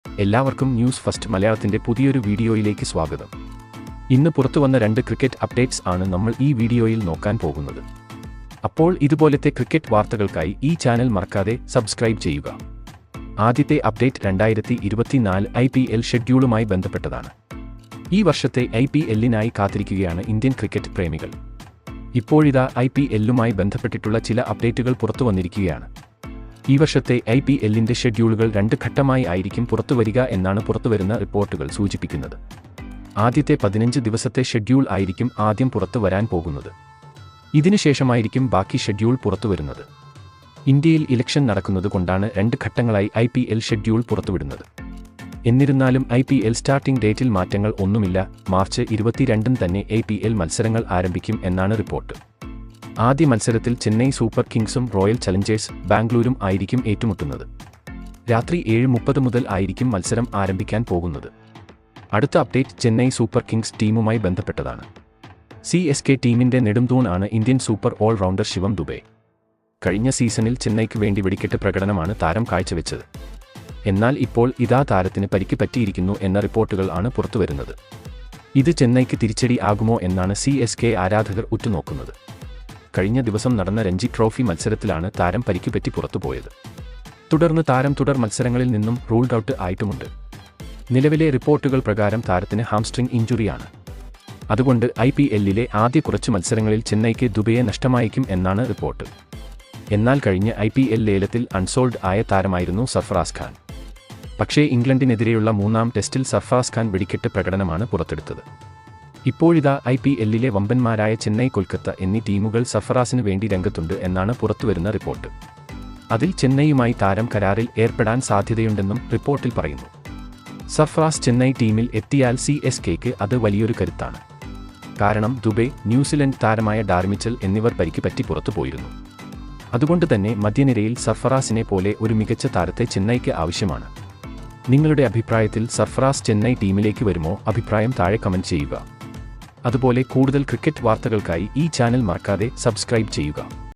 എല്ലാവർക്കും news first മലയാളത്തിന്റെ പുതിയൊരു വീഡിയോയിലേക്ക് സ്വാഗതം. ഇന്ന് പുറത്തുവന്ന 2 ക്രിക്കറ്റ് അപ്ഡേറ്റ്സ് ആണ് നമ്മൾ ഈ വീഡിയോയിൽ നോക്കാൻ പോകുന്നത്. അപ്പോൾ ഇതുപോലത്തെ ക്രിക്കറ്റ് വാർത്തകൾക്കായി ഈ ചാനൽ മറക്കാതെ സബ്സ്ക്രൈബ് ചെയ്യുക. ആദ്യത്തെ അപ്ഡേറ്റ് 2024 IPL ഷെഡ്യൂളുമായി ബന്ധപ്പെട്ടതാണ്. ഈ വർഷത്തെ IPLനായി കാത്തിരിക്കുകയാണ് ഇന്ത്യൻ ക്രിക്കറ്റ് പ്രേമികൾ. ഇപ്പോഴിതാ IPLുമായി ബന്ധപ്പെട്ടിട്ടുള്ള ചില അപ്ഡേറ്റുകൾ പുറത്തുവന്നിരിക്കുകയാണ്. ഈ വർഷത്തെ IPLന്റെ ഷെഡ്യൂളുകൾ 2 ഘട്ടമായി ആയിരിക്കും പുറത്തുവരിക എന്നാണ് പുറത്തുവരുന്ന റിപ്പോർട്ടുകൾ സൂചിപ്പിക്കുന്നത്. ആദ്യത്തെ 15 ദിവസത്തെ ഷെഡ്യൂൾ ആയിരിക്കും ആദ്യം പുറത്തു വരാൻ പോകുന്നത്. ഇതിനുശേഷമായിരിക്കും ബാക്കി ഷെഡ്യൂൾ പുറത്തുവരുന്നത്. ഇന്ത്യയിൽ ഇലക്ഷൻ നടക്കുന്നതുകൊണ്ടാണ് 2 ഘട്ടങ്ങളായി IPL ഷെഡ്യൂൾ പുറത്തുവിടുന്നത്. എന്നിരുന്നാലും IPL സ്റ്റാർട്ടിംഗ് ഡേറ്റിൽ മാറ്റങ്ങൾ ഒന്നുമില്ല. മാർച്ച് 22 തന്നെ IPL മത്സരങ്ങൾ ആരംഭിക്കും എന്നാണ് റിപ്പോർട്ട്. ആദ്യ മത്സരത്തിൽ ചെന്നൈ സൂപ്പർ കിങ്സും റോയൽ ചലഞ്ചേഴ്സ് ബാംഗ്ലൂരും ആയിരിക്കും ഏറ്റുമുട്ടുന്നത്. രാത്രി 7:30 മുതൽ ആയിരിക്കും മത്സരം ആരംഭിക്കാൻ പോകുന്നത്. അടുത്ത അപ്ഡേറ്റ് ചെന്നൈ സൂപ്പർ കിങ്സ് ടീമുമായി ബന്ധപ്പെട്ടതാണ്. CSK ടീമിന്റെ നെടുംതൂൺ ആണ് ഇന്ത്യൻ സൂപ്പർ ഓൾറൗണ്ടർ ശിവം ദുബെ. കഴിഞ്ഞ സീസണിൽ ചെന്നൈക്ക് വേണ്ടി വെടിക്കെട്ട് പ്രകടനമാണ് താരം കാഴ്ചവെച്ചത്. എന്നാൽ ഇപ്പോൾ ഇതാ താരത്തിന് പരിക്ക് പറ്റിയിരിക്കുന്നു എന്ന റിപ്പോർട്ടുകൾ ആണ് പുറത്തുവരുന്നത്. ഇത് ചെന്നൈക്ക് തിരിച്ചടി ആകുമോ എന്നാണ് CSK ആരാധകർ ഉറ്റുനോക്കുന്നത്. കഴിഞ്ഞ ദിവസം നടന്ന രഞ്ജി ട്രോഫി മത്സരത്തിലാണ് താരം പരിക്കുപറ്റി പുറത്തുപോയത്. തുടർന്ന് താരം തുടർ മത്സരങ്ങളിൽ നിന്നും റൂൾഡ് ഔട്ട് ആയിട്ടുമുണ്ട്. നിലവിലെ റിപ്പോർട്ടുകൾ പ്രകാരം താരത്തിന് ഹാംസ്ട്രിംഗ് ഇഞ്ചുറിയാണ്. അതുകൊണ്ട് IPLലെ ആദ്യ കുറച്ച് മത്സരങ്ങളിൽ ചെന്നൈക്ക് ദുബെയെ നഷ്ടമായേക്കും എന്നാണ് റിപ്പോർട്ട്. എന്നാൽ കഴിഞ്ഞ IPL ലേലത്തിൽ അൺസോൾഡ് ആയ താരമായിരുന്നു സർഫറാസ് ഖാൻ. പക്ഷേ ഇംഗ്ലണ്ടിനെതിരെയുള്ള 3-ാം ടെസ്റ്റിൽ സർഫറാസ് ഖാൻ വെടിക്കെട്ട് പ്രകടനമാണ് പുറത്തെടുത്തത്. ഇപ്പോഴിതാ IPLലെ വമ്പന്മാരായ ചെന്നൈ, കൊൽക്കത്ത എന്നീ ടീമുകൾ സർഫറാസിന് വേണ്ടി രംഗത്തുണ്ട് എന്നാണ് പുറത്തുവരുന്ന റിപ്പോർട്ട്. അതിൽ ചെന്നൈയുമായി താരം കരാറിൽ ഏർപ്പെടാൻ സാധ്യതയുണ്ടെന്നും റിപ്പോർട്ടിൽ പറയുന്നു. സർഫറാസ് ചെന്നൈ ടീമിൽ എത്തിയാൽ CSKക്ക് അത് വലിയൊരു കരുത്താണ്. കാരണം ദുബെ, ന്യൂസിലൻഡ് താരമായ ഡാർമിച്ചൽ എന്നിവർ പരിക്ക് പറ്റി പുറത്തുപോയിരുന്നു. അതുകൊണ്ട് തന്നെ മധ്യനിരയിൽ സർഫറാസിനെ പോലെ ഒരു മികച്ച താരത്തെ ചെന്നൈക്ക് ആവശ്യമാണ്. നിങ്ങളുടെ അഭിപ്രായത്തിൽ സർഫറാസ് ചെന്നൈ ടീമിലേക്ക് വരുമോ? അഭിപ്രായം താഴെ കമന്റ് ചെയ്യുക. അതുപോലെ കൂടുതൽ ക്രിക്കറ്റ് വാർത്തകൾക്കായി ഈ ചാനൽ മറക്കാതെ സബ്സ്ക്രൈബ് ചെയ്യുക.